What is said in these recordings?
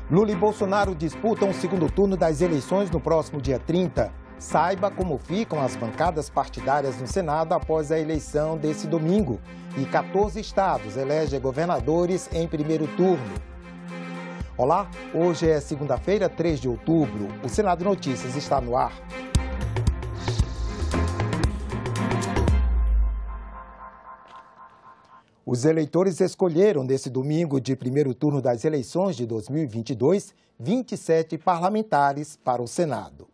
Lula e Bolsonaro disputam o segundo turno das eleições no próximo dia 30. Saiba como ficam as bancadas partidárias no Senado após a eleição desse domingo. E 14 estados elegem governadores em primeiro turno. Olá, hoje é segunda-feira, 3 de outubro. O Senado Notícias está no ar. Os eleitores escolheram nesse domingo de primeiro turno das eleições de 2022, 27 parlamentares para o Senado.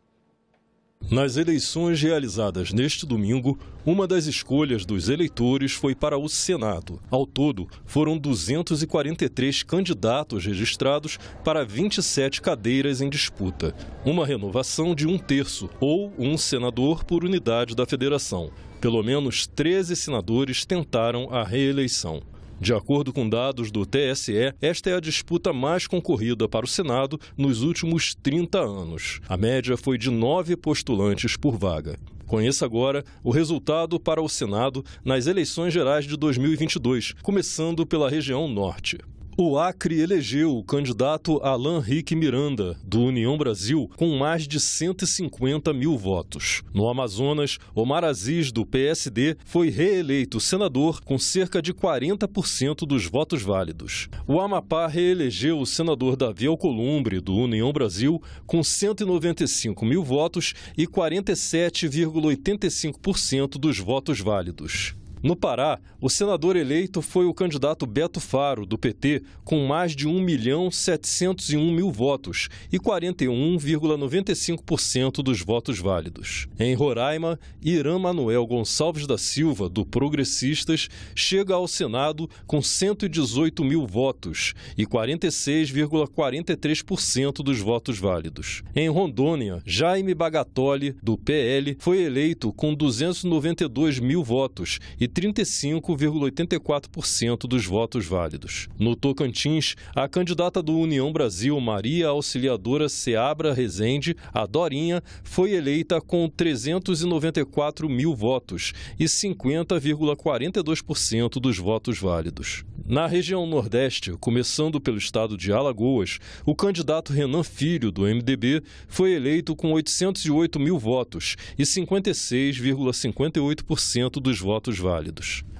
Nas eleições realizadas neste domingo, uma das escolhas dos eleitores foi para o Senado. Ao todo, foram 243 candidatos registrados para 27 cadeiras em disputa. Uma renovação de 1/3, ou um senador por unidade da federação. Pelo menos 13 senadores tentaram a reeleição. De acordo com dados do TSE, esta é a disputa mais concorrida para o Senado nos últimos 30 anos. A média foi de 9 postulantes por vaga. Conheça agora o resultado para o Senado nas eleições gerais de 2022, começando pela região norte. O Acre elegeu o candidato Alan Rick Miranda, do União Brasil, com mais de 150 mil votos. No Amazonas, Omar Aziz, do PSD, foi reeleito senador com cerca de 40% dos votos válidos. O Amapá reelegeu o senador Davi Alcolumbre, do União Brasil, com 195 mil votos e 47,85% dos votos válidos. No Pará, o senador eleito foi o candidato Beto Faro, do PT, com mais de 1.701.000 votos e 41,95% dos votos válidos. Em Roraima, Irã Manuel Gonçalves da Silva, do Progressistas, chega ao Senado com 118 mil votos e 46,43% dos votos válidos. Em Rondônia, Jaime Bagatoli, do PL, foi eleito com 292 mil votos e 35,84% dos votos válidos. No Tocantins, a candidata do União Brasil, Maria Auxiliadora Seabra Rezende, a Dorinha, foi eleita com 394 mil votos e 50,42% dos votos válidos. Na região Nordeste, começando pelo estado de Alagoas, o candidato Renan Filho, do MDB, foi eleito com 808 mil votos e 56,58% dos votos válidos.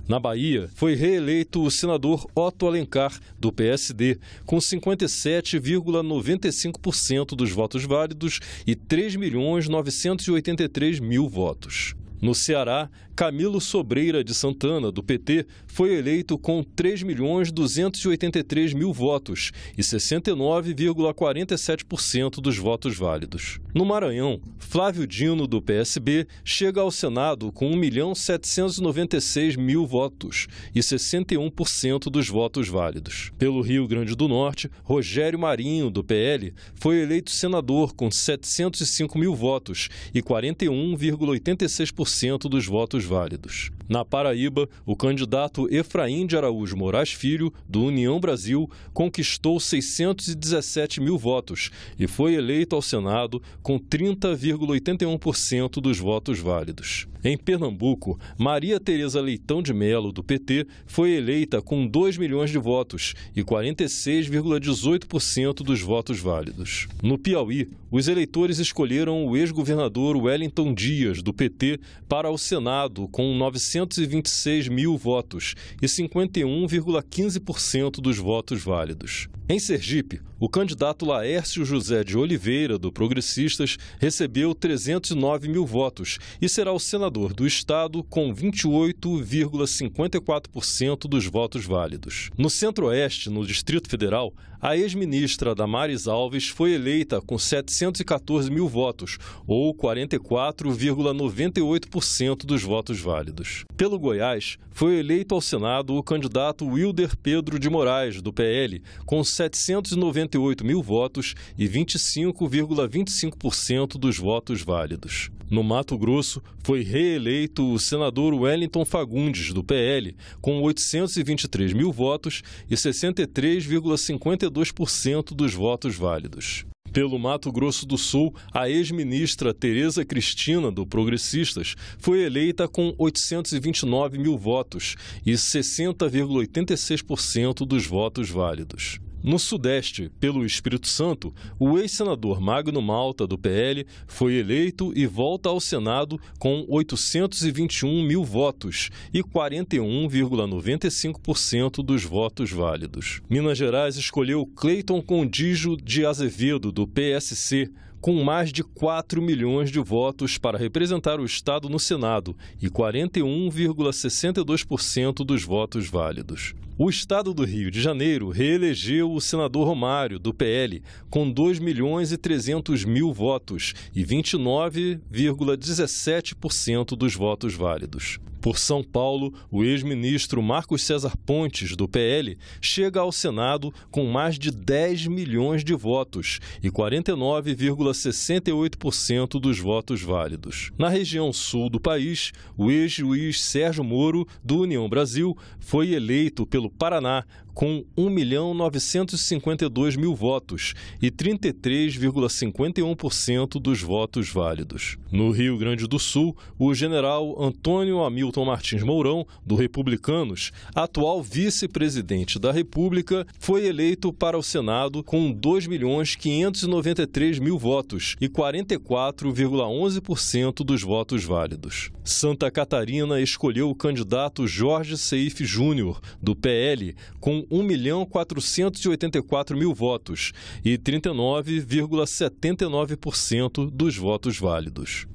Na Bahia, foi reeleito o senador Otto Alencar, do PSD, com 57,95% dos votos válidos e 3.983.000 votos. No Ceará, Camilo Sobreira de Santana, do PT, foi eleito com 3.283.000 votos e 69,47% dos votos válidos. No Maranhão, Flávio Dino, do PSB, chega ao Senado com 1.796.000 votos e 61% dos votos válidos. Pelo Rio Grande do Norte, Rogério Marinho, do PL, foi eleito senador com 705 mil votos e 41,86% dos votos válidos. Na Paraíba, o candidato Efraim de Araújo Moraes Filho, do União Brasil, conquistou 617 mil votos e foi eleito ao Senado com 30,81% dos votos válidos. Em Pernambuco, Maria Tereza Leitão de Mello, do PT, foi eleita com 2 milhões de votos e 46,18% dos votos válidos. No Piauí, os eleitores escolheram o ex-governador Wellington Dias, do PT, para o Senado com 926 mil votos e 51,15% dos votos válidos. Em Sergipe, o candidato Laércio José de Oliveira, do Progressistas, recebeu 309 mil votos e será o senador do estado com 28,54% dos votos válidos. No Centro-Oeste, no Distrito Federal, a ex-ministra Damares Alves foi eleita com 714 mil votos, ou 44,98% dos votos válidos. Pelo Goiás, foi eleito ao Senado o candidato Wilder Pedro de Moraes, do PL, com 798 mil votos e 25,25% dos votos válidos. No Mato Grosso, foi reeleito o senador Wellington Fagundes, do PL, com 823 mil votos e 63,52% dos votos válidos. Pelo Mato Grosso do Sul, a ex-ministra Tereza Cristina, do Progressistas, foi eleita com 829 mil votos e 60,86% dos votos válidos. No Sudeste, pelo Espírito Santo, o ex-senador Magno Malta, do PL, foi eleito e volta ao Senado com 821 mil votos e 41,95% dos votos válidos. Minas Gerais escolheu Cleiton Condijo de Azevedo, do PSC, com mais de 4 milhões de votos para representar o Estado no Senado e 41,62% dos votos válidos. O Estado do Rio de Janeiro reelegeu o senador Romário, do PL, com 2 milhões e 300 mil votos e 29,17% dos votos válidos. Por São Paulo, o ex-ministro Marcos César Pontes, do PL, chega ao Senado com mais de 10 milhões de votos e 49,68% dos votos válidos. Na região sul do país, o ex-juiz Sérgio Moro, do União Brasil, foi eleito pelo Paraná com 1.952.000 votos e 33,51% dos votos válidos. No Rio Grande do Sul, o general Antônio Hamilton Martins Mourão, do Republicanos, atual vice-presidente da República, foi eleito para o Senado com 2.593.000 votos e 44,11% dos votos válidos. Santa Catarina escolheu o candidato Jorge Seif Júnior, do PL, com 1.484.000 votos e 39,79% dos votos válidos.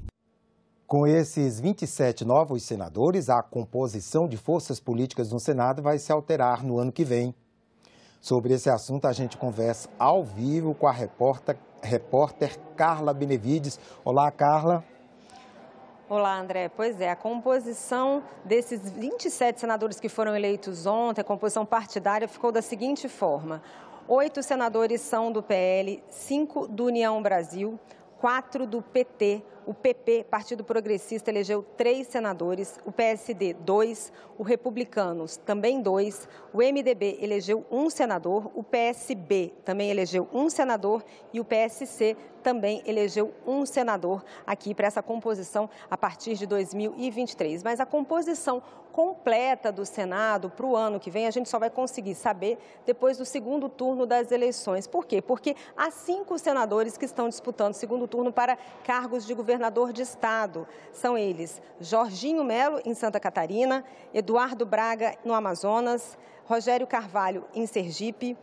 Com esses 27 novos senadores, a composição de forças políticas no Senado vai se alterar no ano que vem. Sobre esse assunto, a gente conversa ao vivo com a repórter Carla Benevides. Olá, Carla. Olá, André. Pois é, a composição desses 27 senadores que foram eleitos ontem, a composição partidária, ficou da seguinte forma: 8 senadores são do PL, 5 do União Brasil, 4 do PT, o PP, Partido Progressista, elegeu 3 senadores, o PSD, 2, o Republicanos, também 2, o MDB elegeu 1 senador, o PSB também elegeu 1 senador e o PSC também elegeu 1 senador aqui para essa composição a partir de 2023. Mas a composição completa do Senado para o ano que vem a gente só vai conseguir saber depois do segundo turno das eleições. Por quê? Porque há 5 senadores que estão disputando o segundo turno para cargos de governador de estado. São eles Jorginho Melo, em Santa Catarina, Eduardo Braga, no Amazonas, Rogério Carvalho, em Sergipe,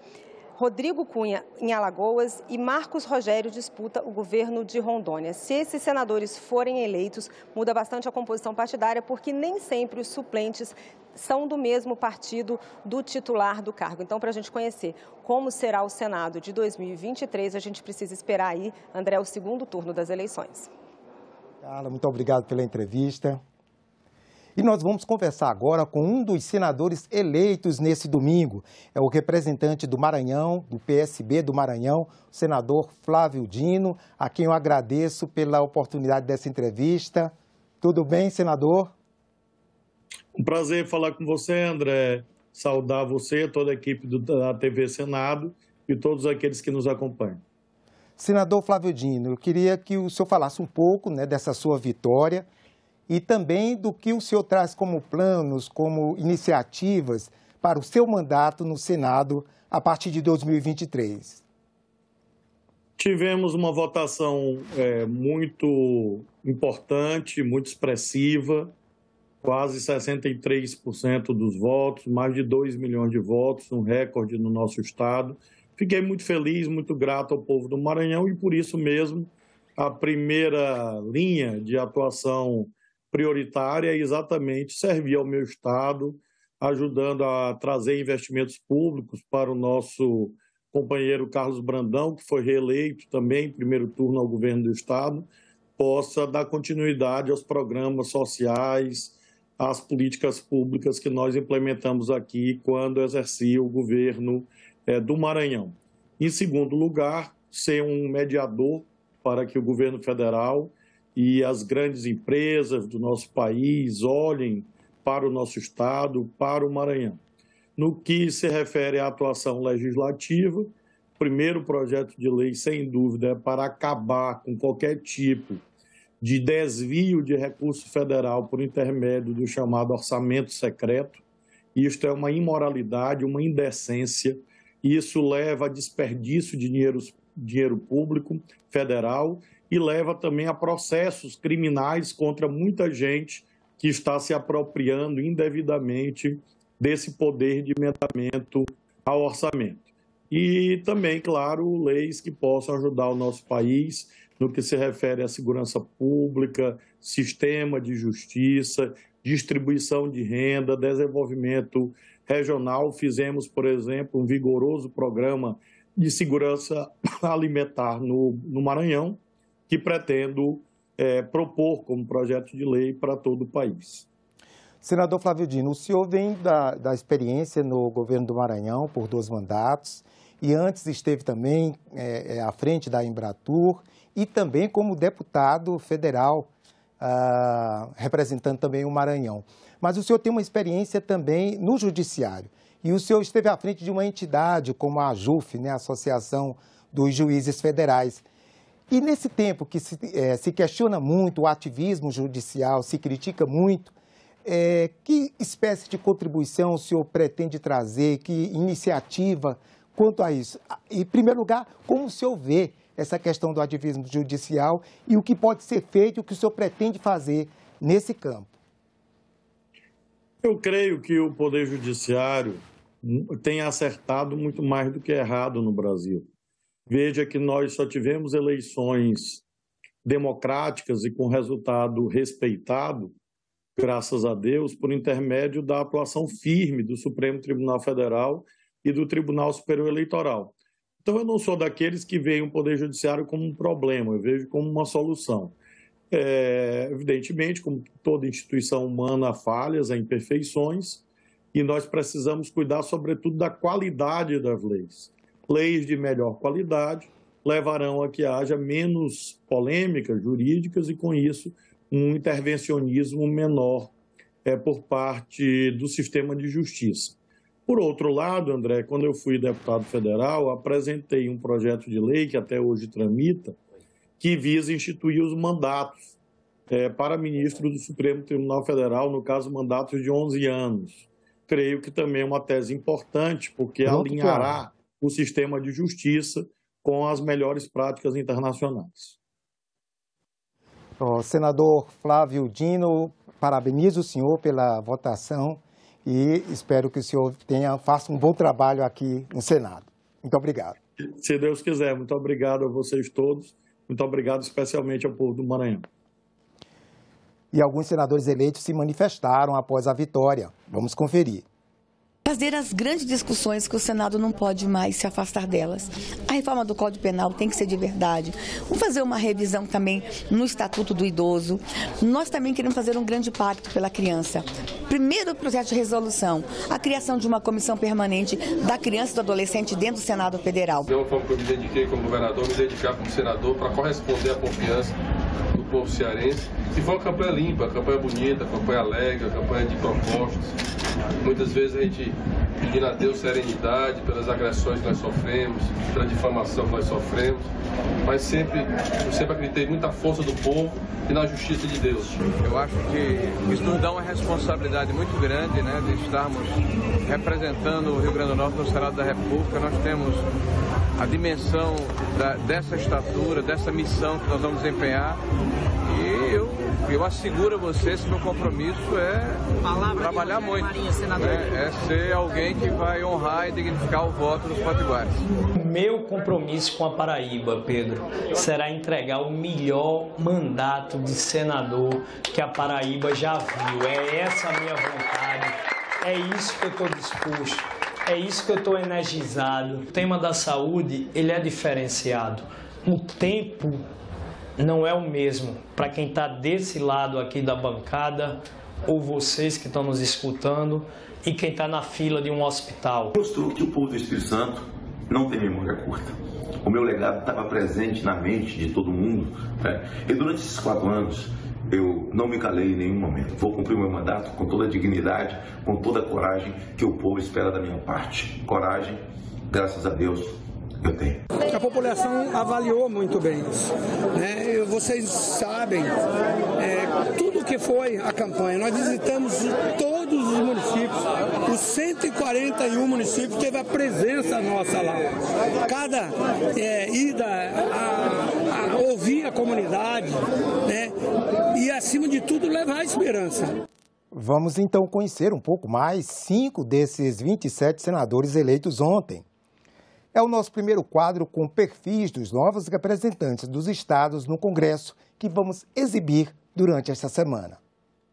Rodrigo Cunha, em Alagoas, e Marcos Rogério disputa o governo de Rondônia. Se esses senadores forem eleitos, muda bastante a composição partidária, porque nem sempre os suplentes são do mesmo partido do titular do cargo. Então, para a gente conhecer como será o Senado de 2023, a gente precisa esperar aí, André, o segundo turno das eleições. Carla, muito obrigado pela entrevista. E nós vamos conversar agora com um dos senadores eleitos nesse domingo. É o representante do Maranhão, do PSB do Maranhão, o senador Flávio Dino, a quem eu agradeço pela oportunidade dessa entrevista. Tudo bem, senador? Um prazer falar com você, André. Saudar você, toda a equipe da TV Senado e todos aqueles que nos acompanham. Senador Flávio Dino, eu queria que o senhor falasse um pouco, dessa sua vitória e também do que o senhor traz como planos, como iniciativas para o seu mandato no Senado a partir de 2023. Tivemos uma votação muito importante, muito expressiva, quase 63% dos votos, mais de 2 milhões de votos, um recorde no nosso estado. Fiquei muito feliz, muito grato ao povo do Maranhão e, por isso mesmo, a primeira linha de atuação prioritária é exatamente servir ao meu estado, ajudando a trazer investimentos públicos para o nosso companheiro Carlos Brandão, que foi reeleito também em primeiro turno ao governo do estado, possa dar continuidade aos programas sociais, às políticas públicas que nós implementamos aqui quando exercia o governo do Maranhão. Em segundo lugar, ser um mediador para que o governo federal e as grandes empresas do nosso país olhem para o nosso estado, para o Maranhão. No que se refere à atuação legislativa, o primeiro projeto de lei, sem dúvida, é para acabar com qualquer tipo de desvio de recurso federal por intermédio do chamado orçamento secreto. Isto é uma imoralidade, uma indecência, Isso leva a desperdício de dinheiro público federal e leva também a processos criminais contra muita gente que está se apropriando indevidamente desse poder de emendamento ao orçamento. E também, claro, leis que possam ajudar o nosso país no que se refere à segurança pública, sistema de justiça, distribuição de renda, desenvolvimento regional. Fizemos, por exemplo, um vigoroso programa de segurança alimentar no Maranhão, que pretendo propor como projeto de lei para todo o país. Senador Flávio Dino, o senhor vem da experiência no governo do Maranhão por 2 mandatos e antes esteve também à frente da Embratur e também como deputado federal, representando também o Maranhão. Mas o senhor tem uma experiência também no judiciário e o senhor esteve à frente de uma entidade como a AJUF, né, a Associação dos Juízes Federais. E nesse tempo que se questiona muito o ativismo judicial, se critica muito, que espécie de contribuição o senhor pretende trazer, que iniciativa quanto a isso? Em primeiro lugar, como o senhor vê essa questão do ativismo judicial e o que pode ser feito, o que o senhor pretende fazer nesse campo? Eu creio que o Poder Judiciário tem acertado muito mais do que errado no Brasil. Veja que nós só tivemos eleições democráticas e com resultado respeitado, graças a Deus, por intermédio da atuação firme do Supremo Tribunal Federal e do Tribunal Superior Eleitoral. Então, eu não sou daqueles que veem o Poder Judiciário como um problema, eu vejo como uma solução. Evidentemente, como toda instituição humana, há falhas, há imperfeições, e nós precisamos cuidar, sobretudo, da qualidade das leis. Leis de melhor qualidade levarão a que haja menos polêmicas jurídicas e, com isso, um intervencionismo menor por parte do sistema de justiça. Por outro lado, André, quando eu fui deputado federal, apresentei um projeto de lei que até hoje tramita, que visa instituir os mandatos para ministro do Supremo Tribunal Federal, no caso, mandatos de 11 anos. Creio que também é uma tese importante, porque alinhará o sistema de justiça com as melhores práticas internacionais. Senador Flávio Dino, parabenizo o senhor pela votação e espero que o senhor faça um bom trabalho aqui no Senado. Muito obrigado. Se Deus quiser, muito obrigado a vocês todos, muito obrigado especialmente ao povo do Maranhão. E alguns senadores eleitos se manifestaram após a vitória. Vamos conferir. Fazer as grandes discussões que o Senado não pode mais se afastar delas. A reforma do Código Penal tem que ser de verdade. Vamos fazer uma revisão também no Estatuto do Idoso. Nós também queremos fazer um grande pacto pela criança. Primeiro projeto de resolução, a criação de uma comissão permanente da criança e do adolescente dentro do Senado Federal. De uma forma que eu me dediquei como governador, me dedicar como senador para corresponder à confiança do povo cearense. E foi uma campanha limpa, campanha bonita, campanha alegre, campanha de propostas. Muitas vezes a gente pedindo a Deus serenidade pelas agressões que nós sofremos, pela difamação que nós sofremos, mas eu sempre acreditei muito na força do povo e na justiça de Deus. Eu acho que isso nos dá uma responsabilidade muito grande, né, de estarmos representando o Rio Grande do Norte no Senado da República. Nós temos a dimensão dessa estatura, dessa missão que nós vamos desempenhar. E eu asseguro a vocês que meu compromisso é trabalhar muito, é ser alguém que vai honrar e dignificar o voto dos potiguares. Meu compromisso com a Paraíba, Pedro, será entregar o melhor mandato de senador que a Paraíba já viu. É essa a minha vontade, é isso que eu estou disposto, é isso que eu estou energizado. O tema da saúde, ele é diferenciado. O tempo não é o mesmo para quem está desse lado aqui da bancada ou vocês que estão nos escutando e quem está na fila de um hospital. Mostrou que o povo do Espírito Santo não tem memória curta. O meu legado estava presente na mente de todo mundo, né? E durante esses 4 anos eu não me calei em nenhum momento. Vou cumprir o meu mandato com toda a dignidade, com toda a coragem que o povo espera da minha parte. Coragem, graças a Deus, eu tenho. A população avaliou muito bem isso, né? Vocês sabem tudo que foi a campanha. Nós visitamos todos todos os municípios. Os 141 municípios teve a presença nossa lá. Cada ida a ouvir a comunidade, né? E, acima de tudo, levar a esperança. Vamos então conhecer um pouco mais 5 desses 27 senadores eleitos ontem. É o nosso primeiro quadro com perfis dos novos representantes dos estados no Congresso que vamos exibir durante esta semana.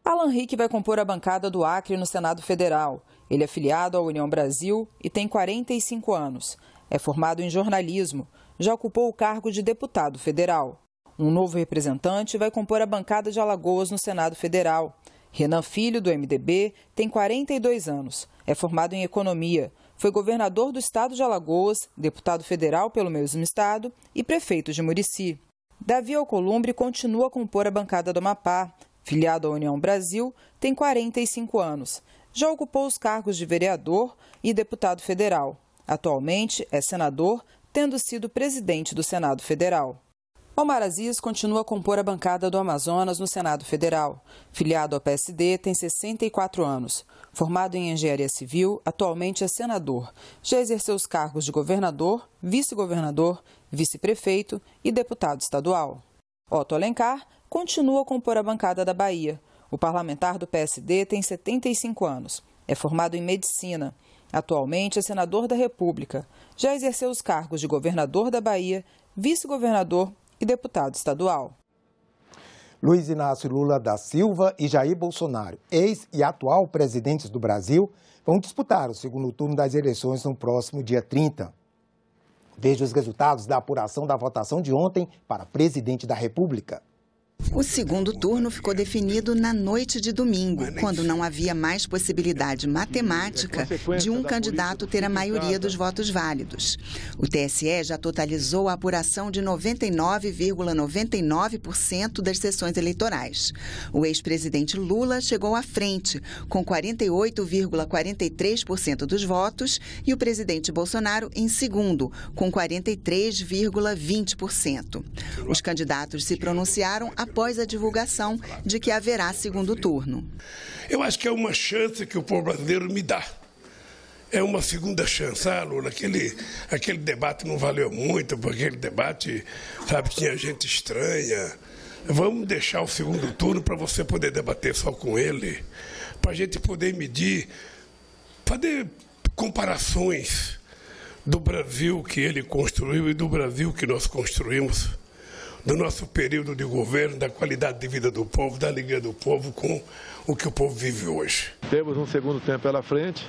Alan Rick vai compor a bancada do Acre no Senado Federal. Ele é filiado à União Brasil e tem 45 anos. É formado em jornalismo. Já ocupou o cargo de deputado federal. Um novo representante vai compor a bancada de Alagoas no Senado Federal. Renan Filho, do MDB, tem 42 anos. É formado em economia. Foi governador do estado de Alagoas, deputado federal pelo mesmo estado e prefeito de Murici. Davi Alcolumbre continua a compor a bancada do Amapá. Filiado à União Brasil, tem 45 anos. Já ocupou os cargos de vereador e deputado federal. Atualmente é senador, tendo sido presidente do Senado Federal. Omar Aziz continua a compor a bancada do Amazonas no Senado Federal. Filiado ao PSD, tem 64 anos. Formado em engenharia civil, atualmente é senador. Já exerceu os cargos de governador, vice-governador, vice-prefeito e deputado estadual. Otto Alencar continua a compor a bancada da Bahia. O parlamentar do PSD tem 75 anos. É formado em medicina. Atualmente é senador da República. Já exerceu os cargos de governador da Bahia, vice-governador e deputado estadual. Luiz Inácio Lula da Silva e Jair Bolsonaro, ex e atual presidentes do Brasil, vão disputar o segundo turno das eleições no próximo dia 30. Veja os resultados da apuração da votação de ontem para presidente da República. O segundo turno ficou definido na noite de domingo, quando não havia mais possibilidade matemática de um candidato ter a maioria dos votos válidos. O TSE já totalizou a apuração de 99,99% das sessões eleitorais. O ex-presidente Lula chegou à frente, com 48,43% dos votos, e o presidente Bolsonaro em segundo, com 43,20%. Os candidatos se pronunciaram após a divulgação de que haverá segundo turno. Eu acho que é uma chance que o povo brasileiro me dá. É uma segunda chance. Lula, aquele debate não valeu muito, porque aquele debate, sabe, tinha gente estranha. Vamos deixar o segundo turno para você poder debater só com ele, para a gente poder medir, fazer comparações do Brasil que ele construiu e do Brasil que nós construímos, do nosso período de governo, da qualidade de vida do povo, da alegria do povo com o que o povo vive hoje. Temos um segundo tempo pela frente,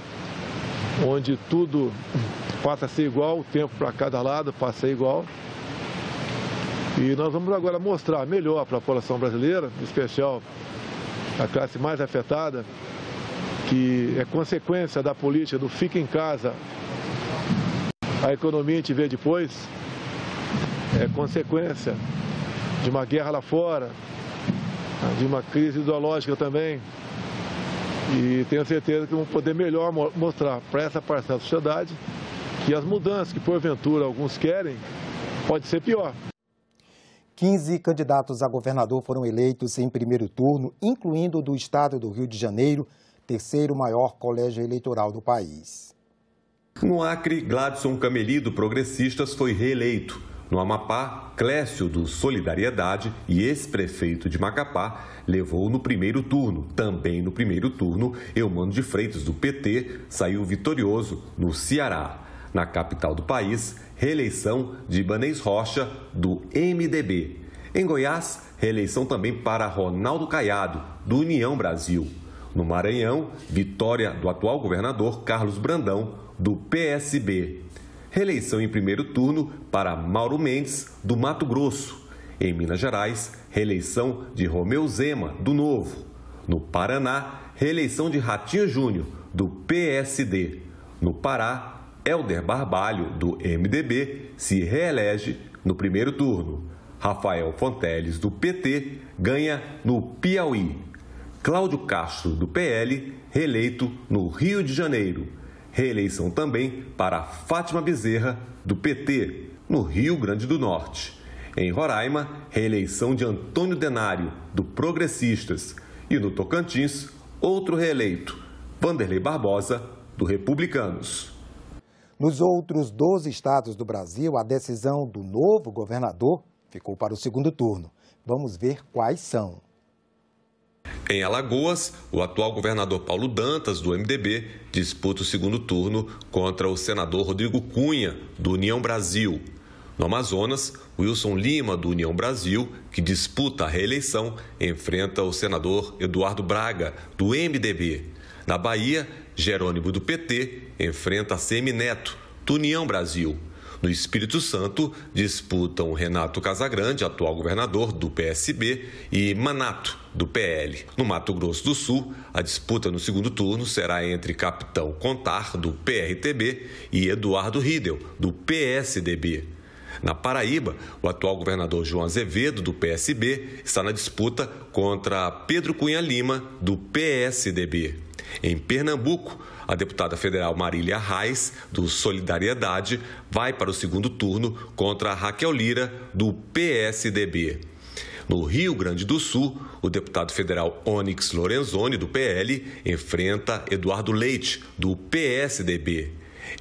onde tudo passa a ser igual, o tempo para cada lado passa a ser igual. E nós vamos agora mostrar melhor para a população brasileira, em especial a classe mais afetada, que é consequência da política do fica em casa, a economia a gente vê depois, é consequência de uma guerra lá fora, de uma crise ideológica também. E tenho certeza que vamos poder melhor mostrar para essa parcela da sociedade que as mudanças que porventura alguns querem, pode ser pior. 15 candidatos a governador foram eleitos em primeiro turno, incluindo o do estado do Rio de Janeiro, terceiro maior colégio eleitoral do país. No Acre, Gladson Cameli, do Progressistas, foi reeleito. No Amapá, Clécio, do Solidariedade e ex-prefeito de Macapá, levou no primeiro turno. Também no primeiro turno, Eumano de Freitas, do PT, saiu vitorioso no Ceará. Na capital do país, reeleição de Ibanez Rocha, do MDB. Em Goiás, reeleição também para Ronaldo Caiado, do União Brasil. No Maranhão, vitória do atual governador Carlos Brandão, do PSB. Reeleição em primeiro turno para Mauro Mendes, do Mato Grosso. Em Minas Gerais, reeleição de Romeu Zema, do Novo. No Paraná, reeleição de Ratinho Júnior, do PSD. No Pará, Helder Barbalho, do MDB, se reelege no primeiro turno. Rafael Fonteles, do PT, ganha no Piauí. Cláudio Castro, do PL, reeleito no Rio de Janeiro. Reeleição também para Fátima Bezerra, do PT, no Rio Grande do Norte. Em Roraima, reeleição de Antônio Denário, do Progressistas. E no Tocantins, outro reeleito, Vanderlei Barbosa, do Republicanos. Nos outros 12 estados do Brasil, a decisão do novo governador ficou para o segundo turno. Vamos ver quais são. Em Alagoas, o atual governador Paulo Dantas, do MDB, disputa o segundo turno contra o senador Rodrigo Cunha, do União Brasil. No Amazonas, Wilson Lima, do União Brasil, que disputa a reeleição, enfrenta o senador Eduardo Braga, do MDB. Na Bahia, Jerônimo, do PT, enfrenta Semineto, do União Brasil. No Espírito Santo, disputam Renato Casagrande, atual governador do PSB, e Manato, do PL. No Mato Grosso do Sul, a disputa no segundo turno será entre Capitão Contar, do PRTB, e Eduardo Riedel, do PSDB. Na Paraíba, o atual governador João Azevedo, do PSB, está na disputa contra Pedro Cunha Lima, do PSDB. Em Pernambuco, a deputada federal Marília Reis, do Solidariedade, vai para o segundo turno contra Raquel Lira, do PSDB. No Rio Grande do Sul, o deputado federal Onyx Lorenzoni, do PL, enfrenta Eduardo Leite, do PSDB.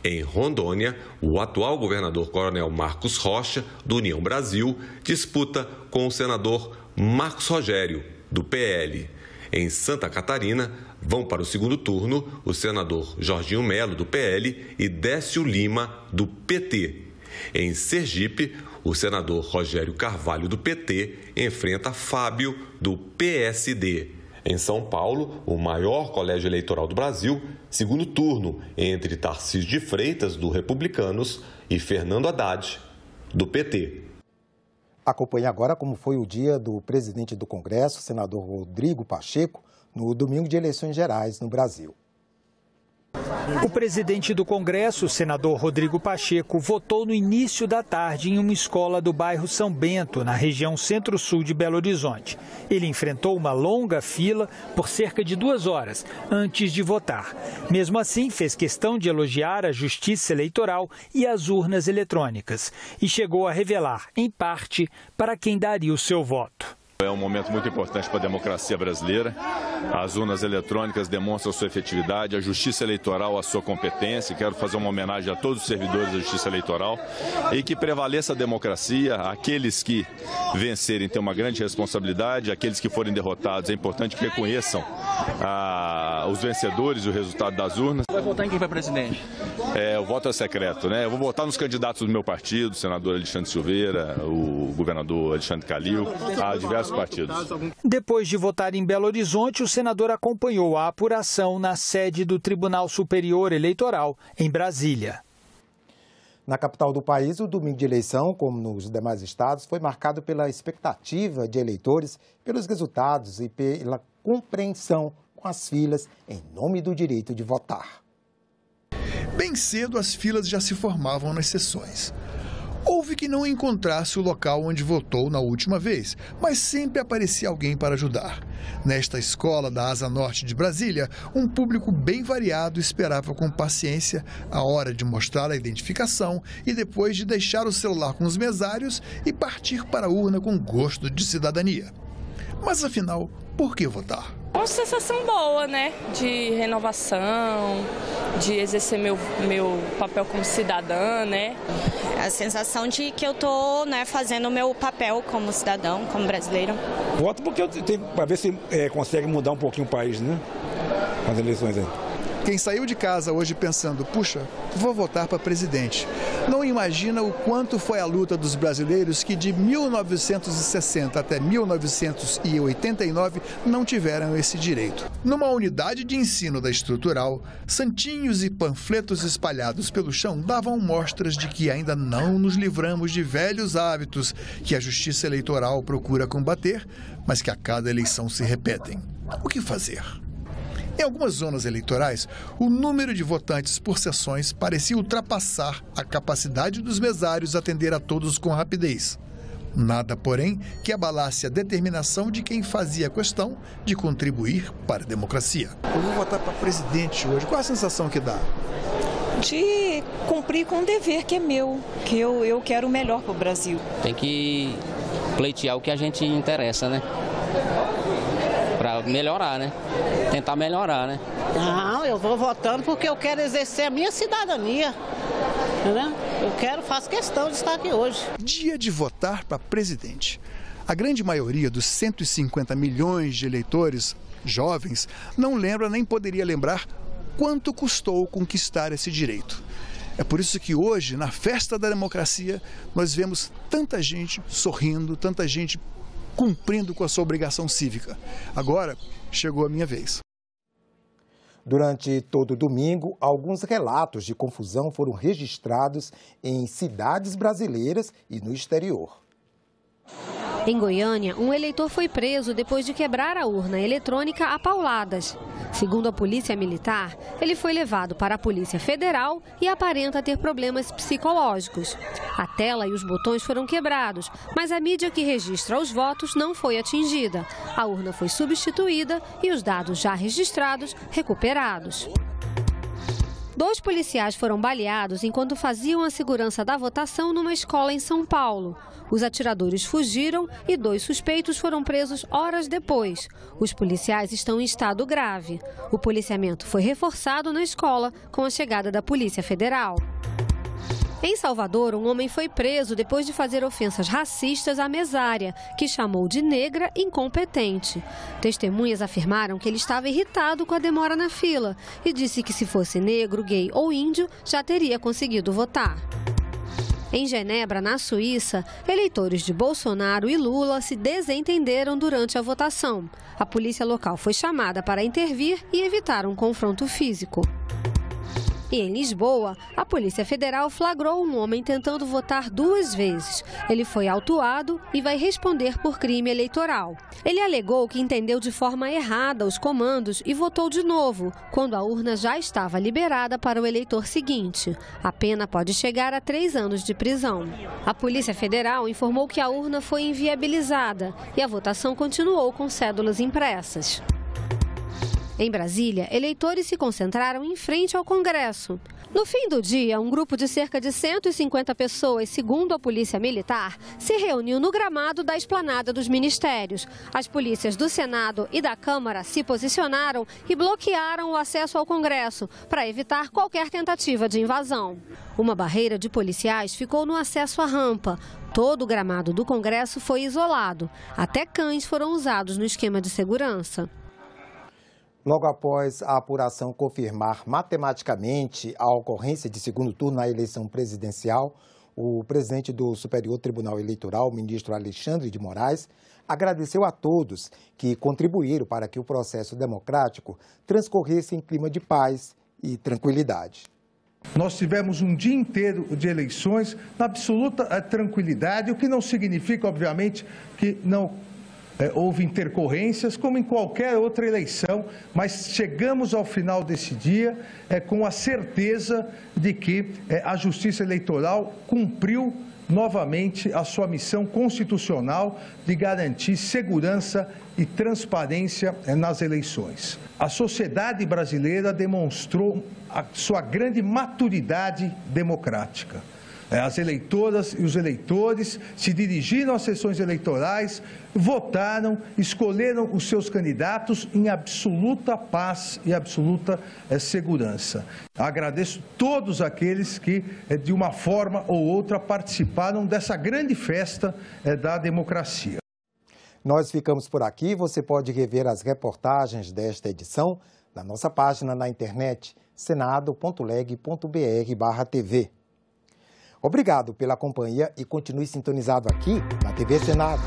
Em Rondônia, o atual governador Coronel Marcos Rocha, do União Brasil, disputa com o senador Marcos Rogério, do PL. Em Santa Catarina, vão para o segundo turno o senador Jorginho Melo, do PL, e Décio Lima, do PT. Em Sergipe, o senador Rogério Carvalho, do PT, enfrenta Fábio, do PSD. Em São Paulo, o maior colégio eleitoral do Brasil, segundo turno entre Tarcísio de Freitas, do Republicanos, e Fernando Haddad, do PT. Acompanhe agora como foi o dia do presidente do Congresso, senador Rodrigo Pacheco, no domingo de eleições gerais no Brasil. O presidente do Congresso, senador Rodrigo Pacheco, votou no início da tarde em uma escola do bairro São Bento, na região centro-sul de Belo Horizonte. Ele enfrentou uma longa fila por cerca de 2 horas antes de votar. Mesmo assim, fez questão de elogiar a justiça eleitoral e as urnas eletrônicas e chegou a revelar, em parte, para quem daria o seu voto. É um momento muito importante para a democracia brasileira. As urnas eletrônicas demonstram sua efetividade, a justiça eleitoral a sua competência. Quero fazer uma homenagem a todos os servidores da justiça eleitoral e que prevaleça a democracia. Aqueles que vencerem têm uma grande responsabilidade, aqueles que forem derrotados é importante que reconheçam os vencedores e o resultado das urnas. Vai votar em quem vai presidente? O voto é secreto, né? Eu vou votar nos candidatos do meu partido, o senador Alexandre Silveira, o governador Alexandre Calil, a diversos partidos. Depois de votar em Belo Horizonte, o senador acompanhou a apuração na sede do Tribunal Superior Eleitoral, em Brasília. Na capital do país, o domingo de eleição, como nos demais estados, foi marcado pela expectativa de eleitores pelos resultados e pela compreensão com as filas em nome do direito de votar. Bem cedo, as filas já se formavam nas sessões. Houve que não encontrasse o local onde votou na última vez, mas sempre aparecia alguém para ajudar. Nesta escola da Asa Norte de Brasília, um público bem variado esperava com paciência a hora de mostrar a identificação e depois de deixar o celular com os mesários e partir para a urna com gosto de cidadania. Mas afinal, por que votar? Uma sensação boa, né? De renovação, de exercer meu papel como cidadã, né? A sensação de que eu estou, né, fazendo o meu papel como cidadão, como brasileiro. Voto porque eu tenho para ver se consegue mudar um pouquinho o país, né? Com as eleições aí. Quem saiu de casa hoje pensando, puxa, vou votar para presidente, não imagina o quanto foi a luta dos brasileiros que de 1960 até 1989 não tiveram esse direito. Numa unidade de ensino da Estrutural, santinhos e panfletos espalhados pelo chão davam mostras de que ainda não nos livramos de velhos hábitos que a Justiça Eleitoral procura combater, mas que a cada eleição se repetem. O que fazer? Em algumas zonas eleitorais, o número de votantes por sessões parecia ultrapassar a capacidade dos mesários atender a todos com rapidez. Nada, porém, que abalasse a determinação de quem fazia questão de contribuir para a democracia. Eu vou votar para presidente hoje. Qual a sensação que dá? De cumprir com um dever que é meu, que eu quero o melhor para o Brasil. Tem que pleitear o que a gente interessa, né? para melhorar, né? Tentar melhorar, né? Não, eu vou votando porque eu quero exercer a minha cidadania. Entendeu? Faço questão de estar aqui hoje. Dia de votar para presidente. A grande maioria dos 150 milhões de eleitores jovens não lembra nem poderia lembrar quanto custou conquistar esse direito. É por isso que hoje, na festa da democracia, nós vemos tanta gente sorrindo, tanta gente cumprindo com a sua obrigação cívica. Agora, chegou a minha vez. Durante todo domingo, alguns relatos de confusão foram registrados em cidades brasileiras e no exterior. Em Goiânia, um eleitor foi preso depois de quebrar a urna eletrônica a pauladas. Segundo a Polícia Militar, ele foi levado para a Polícia Federal e aparenta ter problemas psicológicos. A tela e os botões foram quebrados, mas a mídia que registra os votos não foi atingida. A urna foi substituída e os dados já registrados recuperados. 2 policiais foram baleados enquanto faziam a segurança da votação numa escola em São Paulo. Os atiradores fugiram e 2 suspeitos foram presos horas depois. Os policiais estão em estado grave. O policiamento foi reforçado na escola com a chegada da Polícia Federal. Em Salvador, um homem foi preso depois de fazer ofensas racistas à mesária, que chamou de negra incompetente. Testemunhas afirmaram que ele estava irritado com a demora na fila e disse que se fosse negro, gay ou índio, já teria conseguido votar. Em Genebra, na Suíça, eleitores de Bolsonaro e Lula se desentenderam durante a votação. A polícia local foi chamada para intervir e evitar um confronto físico. E em Lisboa, a Polícia Federal flagrou um homem tentando votar 2 vezes. Ele foi autuado e vai responder por crime eleitoral. Ele alegou que entendeu de forma errada os comandos e votou de novo, quando a urna já estava liberada para o eleitor seguinte. A pena pode chegar a 3 anos de prisão. A Polícia Federal informou que a urna foi inviabilizada e a votação continuou com cédulas impressas. Em Brasília, eleitores se concentraram em frente ao Congresso. No fim do dia, um grupo de cerca de 150 pessoas, segundo a Polícia Militar, se reuniu no gramado da esplanada dos ministérios. As polícias do Senado e da Câmara se posicionaram e bloquearam o acesso ao Congresso para evitar qualquer tentativa de invasão. Uma barreira de policiais ficou no acesso à rampa. Todo o gramado do Congresso foi isolado. Até cães foram usados no esquema de segurança. Logo após a apuração confirmar matematicamente a ocorrência de segundo turno na eleição presidencial, o presidente do Superior Tribunal Eleitoral, o ministro Alexandre de Moraes, agradeceu a todos que contribuíram para que o processo democrático transcorresse em clima de paz e tranquilidade. Nós tivemos um dia inteiro de eleições na absoluta tranquilidade, o que não significa, obviamente, que não houve intercorrências, como em qualquer outra eleição, mas chegamos ao final desse dia com a certeza de que a Justiça Eleitoral cumpriu novamente a sua missão constitucional de garantir segurança e transparência nas eleições. A sociedade brasileira demonstrou a sua grande maturidade democrática. As eleitoras e os eleitores se dirigiram às sessões eleitorais, votaram, escolheram os seus candidatos em absoluta paz e absoluta segurança. Agradeço todos aqueles que, de uma forma ou outra, participaram dessa grande festa da democracia. Nós ficamos por aqui. Você pode rever as reportagens desta edição na nossa página na internet senado.leg.br/TV. Obrigado pela companhia e continue sintonizado aqui na TV Senado.